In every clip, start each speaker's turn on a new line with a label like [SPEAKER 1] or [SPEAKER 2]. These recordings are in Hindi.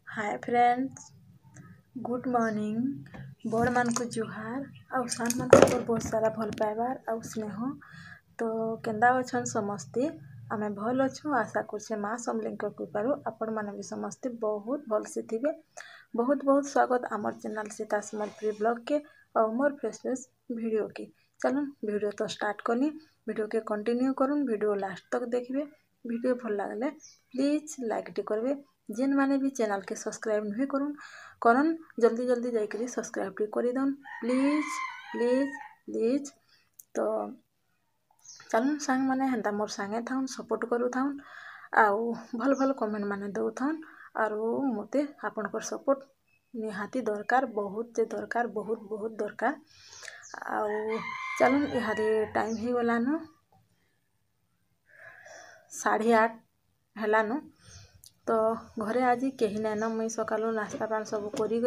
[SPEAKER 1] Hi friends, good morning. बड़ मान को जुहार आउ सान मान को बहुत सारा भल पाइबार आउ स्नेह। तो केंदा अछन समस्ते आमे भल अच्छु आशा करछे माँ समलिंग कृपारू आपण माने भी समस्ते बहुत भल से थिबे। बहुत बहुत स्वागत आमर चैनल सीता समलपुरी ब्लॉग के और मोर फ्रेश वीडियो के। चलन वीडियो तो स्टार्ट करनी, वीडियो के कंटिन्यू करूँ, वीडियो लास्ट तक देखिए। वीडियो भल लगले प्लीज लाइक टी करबे। जेन माने भी चैनल के सब्सक्राइब नहीं करन जल्दी जल्दी जाकर सब्सक्राइब टी कर दन प्लीज प्लीज प्लीज। तो चलन सांग माने हेन्ता मोर सांगे थाउन सपोर्ट करू थाउन आउ भल भल कमेंट माने दउ थाउन आरो मते आपनकर सपोर्ट निहाती दरकार, बहुत दरकार, बहुत बहुत दरकार। आउ चलन इहादे टाइम ही गलानो 8:30 हेलानो। तो घरे आज कहीं नाइन मुई सकालू नास्ता पान सब करी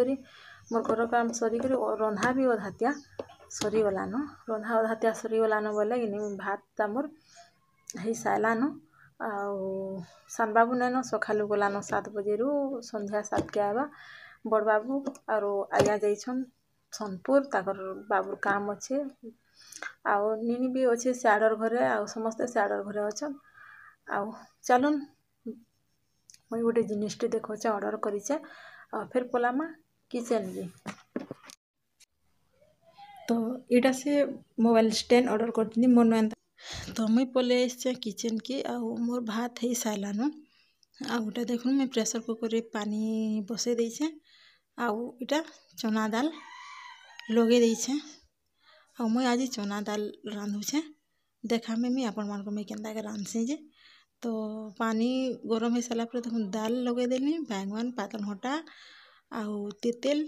[SPEAKER 1] मोर घर काम सरिक रंधा भी अधातिया सरीगलान। रंधा अधातिया सरीगलान बोले कि भात मोर हो सारान। आउ सान बाबू नाइन सकालू गलान 7 बजे संध्या 7 के आवा। बड़ बाबू आरो आया जाइछन सोनपुर, ताकर बाबूर काम अच्छे। आउ निनी भी अच्छे सियाड़र घरे, आउ समस्ते सियाड़र घरे अच्छन। आउ चलन मुई गोटे जिनिसटे देखोचे ऑर्डर करीचे और फिर पलामा किचन भी। तो इटा से मोबाइल स्टैंड ऑर्डर करती मोर नुआन। तो मुई पले आइसे किचन के आउ मोर भात है साइलानो। आउ गोटे देखुन मुई प्रेशर कुकर पानी बसई देइछे आउ इटा चना दाल लगे देइछे। आउ मुई आज चना दाल रांधुछे, देखामे मी आपण मान को मुई केनता के रांधसी जे। तो पानी गरम हो सारा पर देखो दाल लगे देनी, बैंगन पातल घंटा आउ तेतेल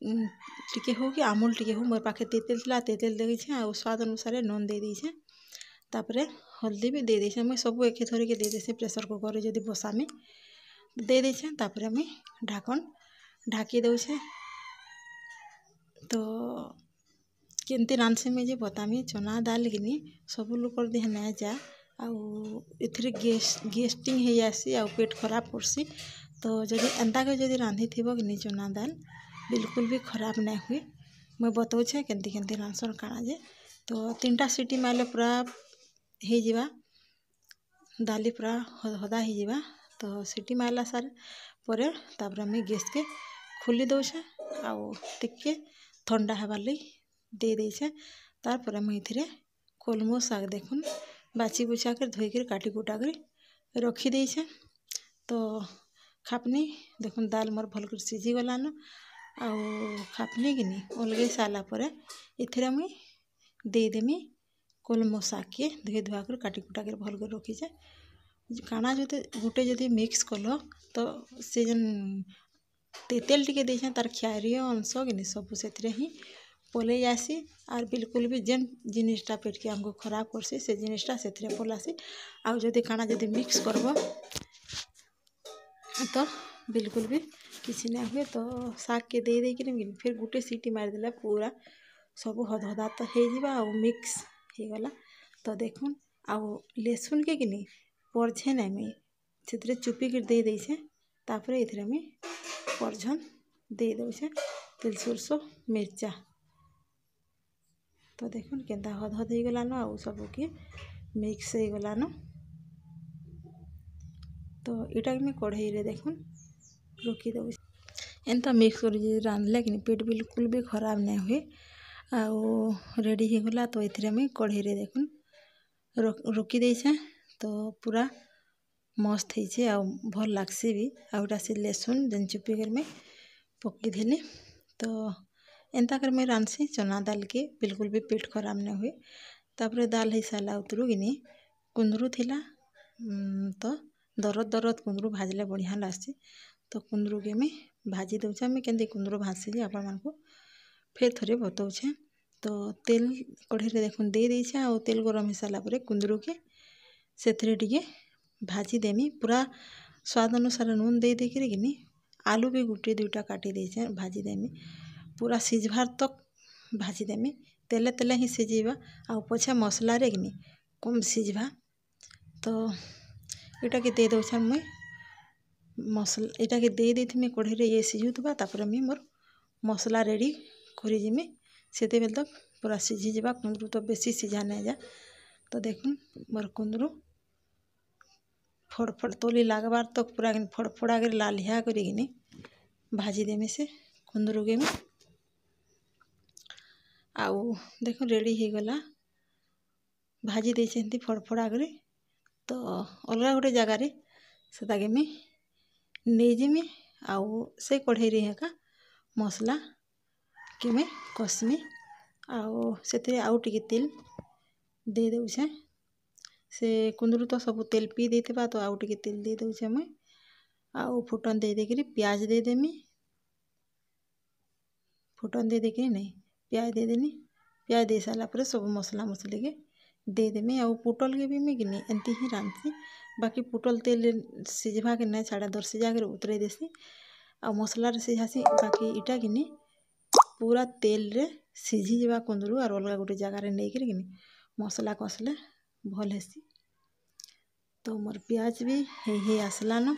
[SPEAKER 1] टिके हो कि आमूल टिके हो, मोर पाखे तेतेल थिला तेतेल देइछे आउ स्वाद अनुसार नून दे देइछे। तापरे हल्दी भी दे देइछे। मुई सब एके थोड़ी के दे देइछे प्रेशर कुकर रे जदी बसामी दे देइछे। तापरे मुई ढाकन ढाकी दउछे। तो केमती रांधसी मुई जे बतामी। चना दाल गिनी सब लोकर देह ना जा आउ एथिरे गेस्टिंग हो जासी आउ पेट खराब करसी। तो जदि एंता के जदि रांधी थिबो कि चना दाल बिल्कुल भी खराब ना हुए। मैं बताऊछे केमती केमती रांधसन काଣା जे। तो 3टा सीटी मारले पूरा हो जिबा, दाली पूरा हदा हो जिबा। तो सीटी मारला सार परे तापरे मैं गैस के खोली दउछे आउ टिके ठंडा हेबार लई दे देइछे। तारपरे मैं इथिरे कलमो शाग देखुन बाची बुचा कर धोई कर काटी कुटा कर रखी देइछे। तो खापनी देखुन दाल मोर भल कर सिझी गलान। आउ खापनी गिनी अलगे साला परे इथिरे मुई दे देमी कलमो शाग के धोई धुआ कर काटी कुटा कर भल कर रखीछे। काଣା जदि गुटे जदि मिक्स कलो तो से जन तेतेल टिके देइछे तार क्षारीय अंश गिनी सब सेथिरे ही पलई आसी। आर बिल्कुल भी जेन जिनिसटा पेट के हमको खराब करसी से जिनिसटा सेथिरे पलासी। आउ जदि काଣା जदि मिक्स करबो तो बिल्कुल भी किसी ना हुए। तो शाग के दे दे कि फिर गुटे सीटी मार देला पूरा सब हदहदा तो हो जिबा आउ मिक्स हो गला। तो देखुन आउ लेसुन के गिनी परछे ना मुई सेथिरे चुपी कर दे देइछे। तापरे इथिरे मुई परझन दे दउछे तेल सोरसो मिर्चा। तो देखुन केनता हदहद हो गलान आउ सब के मिक्स हो गलान। तो इटा मैं कढ़ाई रे देखुन रखी दउ। एंता मिक्स कर रांधले कि पेट बिल्कुल भी खराब ना हुए। आउ रेडी हो गला। तो इथिरे मैं कढ़ाई रे देखुन रखी देइछे। तो पूरा मस्त होइछे आउ भल लागसी भी। आउटा से लेसुन जेन चुपी कर मैं पक्की देली। तो एंता कर मैं रांधसी चना दाल के बिल्कुल भी पेट खराब ना हुए। तापरे दाल हो सारा उतरू गिनी कुंदरू थिला। तो दरद दरद कुंदरू भाजले बढ़िया लागसी। तो कुंदरू के मैं भाजी दउछे। मैं केमती कुंदरू भाजसी आपण मान को फिर थोड़े बताऊछे। तो तेल कढ़ाई रे देखुन दे देइछे आउ तेल गरम हो सारा परे कुंदरू के सेथिरे टिके भाजी देमी। पूरा स्वाद अनुसार नून दे देकर गिनी आलू भी गुटे दुईटा काटी देइछे भाजी देमी। पूरा सिझबार तक भाजी देमी, तेले तेले ही सिझेबा आउ पछे मसला रे गिनी कम सिझबा। तो इटा के दे दउछे मुई मसला इटा के दे देथिमि कढ़ई रे ये सिझुथबा तापर मुई मोर मसला रेडी करि जिमि सेते बेल तक पूरा सिझी जिबा कुंदरू तो बेसी सिझा नहीं जा। तो देखुन मोर कुंदरू फड़फड़ तोली लागबार तक पूरा फड़फड़ा कर लालिया करिकिनि भाजी देमी से कुंदरू के आउ देखो रेडी हो गला भाजी देती फड़फड़ा कर। तो अलग गोटे जगार से नहीं जिमी आउ से कढ़ई रे का मसला कि मैं कस्मी आउ से आउ टिके तेल दे दूचे से कुंदरू तो सब तेल पी देथिबा तो आउ टिके तेल दे दूचे मुई आउ फुटन दे देकरी प्याज दे देमी फुटन दे देकरी नहीं प्याज दे देनी प्याज दे सारा पर सब मसला मसली के दे देमी आउ पुटल के भी मुई नहीं एंती ही रांधसी बाकी पुटल तेल सिझवा के नहीं छाड़ा दर सिझा कर उतरे देसी आ मसला रे सिझासी बाकी इटा कि पूरा तेल रे सिझी जावा कुंदरू और अलग गोटे जगार नहीं कर मसला कसले भल हेसी। तो मोर प्याज भी हे आसलान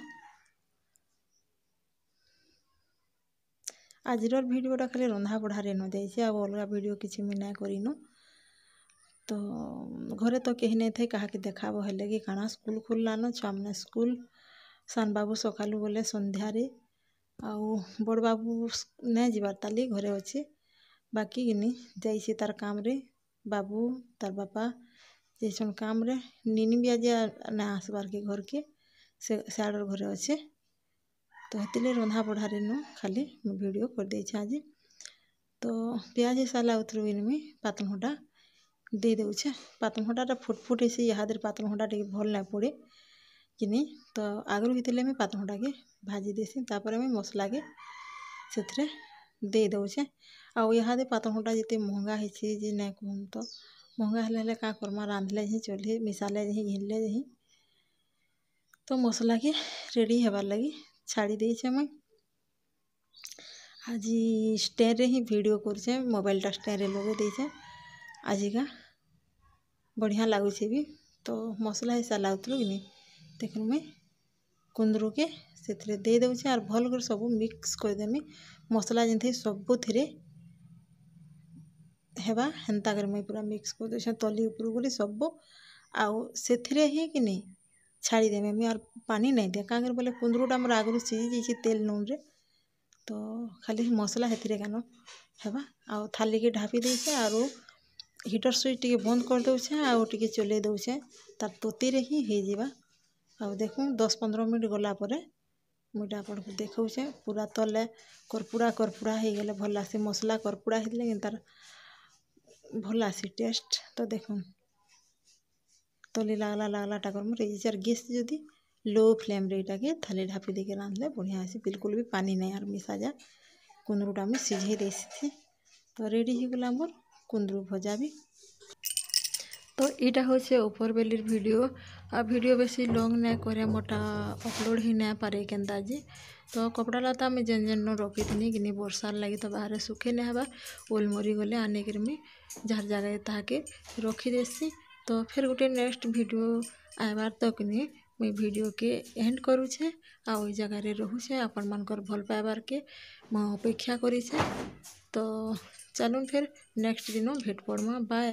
[SPEAKER 1] आजर भिडियोटा खाली रंधा बढ़ारे न जाइए आ अलग भिडियो किसी मुई ना करिनो। तो घरे तो कहीं नहीं थे कहा कि देखा हेले कि काना स्कूल खुललान छुआ मैंने स्कूल सान बाबू सकालू गले संध्यारे आउ बड़ बाबू नहीं जीवार ताली घरे अच्छे बाकी किनी जाइए तार काम रे बाबू तार बापा जैसन काम रे नीनी भी आज ना आसबार के घर के से आडर घरे अच्छे। तो हेतिले रंधा बढ़ारे न खाली वीडियो कर दे आज। तो प्याज साला उतरू में पातलघंटा दे दूचे पातलघंटा फुटफुट से इहादे पातलघंटा टे भल ना पड़े कि नहीं। तो आगरू हितले में पातलघंटा के भाजी देसी तापर में मसला के से दे दूचे आउ इहादे पातलघंटा जिते महंगा है जे ना कहूँ तो महंगा हेले का करमा रांधले ही चूल्हे मिसाले ही घिनले ही। तो मसला के रेडी हेबार लगी छाड़ी देछे मुई आज स्टैंड रे ही वीडियो करछे मोबाइलटा स्टैंड रे लगे देछे आजिका बढ़िया लगुचे भी। तो मसला ही साला उतरू कि नहीं देखो मैं कुंदरू के से दे दूचे और भल कर सब मिक्स करदेमी मसला जमी सबू थे हेबा हेन्ता कर मुई पूरा मिक्स कर दूचे तली उपरू कर सब आउ से ही कि नहीं छाड़ीदेमी मुई और पानी नहीं दिए क्या बोले कुंदरूटा मोर आगरू सिझी जाइए तेल नून रे। तो खाली मसला हेतिरे कान हेबा आउ थाली के ढापी देछे और हीटर स्विच टिके बंद कर दूचे आउ टिके चले दूचे तार तोती रे ही हो जावा। आउ देखूँ 10-15 मिनट गला परे मुईटा आपन को देखौछे पूरा तले करपुड़ा करपुड़ा हो गले भल आसी मसला करपुड़ा हेले तार भल आसी टेस्ट। तो देखूँ तली लागला लागला टाकर मुझे यार गैस जदि लो फ्लेम रे के थाली ढापी देके रांधले बढ़िया आसी बिल्कुल भी पानी नहीं आर मिसा जा कुंदरूटा में सिझे देसी। तो रेडी हो गला मोर कुंदरू भजा भी। तो यहाँ हूँ ऊपर बेलिर वीडियो आ वीडियो बेसी लॉन्ग नहीं करे मोटा अपलोड ही नहीं पारे केन्ता जे। तो कपड़ा लता में जेन जेन रखी थी कि वर्षार लगी तो बाहर सुखे नहीं हबार ओल मरी गले आने कर मुई जार जगह ताके रखी देसी। तो फिर गोटे नेक्स्ट वीडियो आबार तक नहीं मुई वीडियो के एंड करूछे आ ओई जगह रे रहूछे आपण मानकर भल पाइबार के मैं अपेक्षा करीछे। तो चलून फिर नेक्स्ट दिन भेट पड़मा बाय।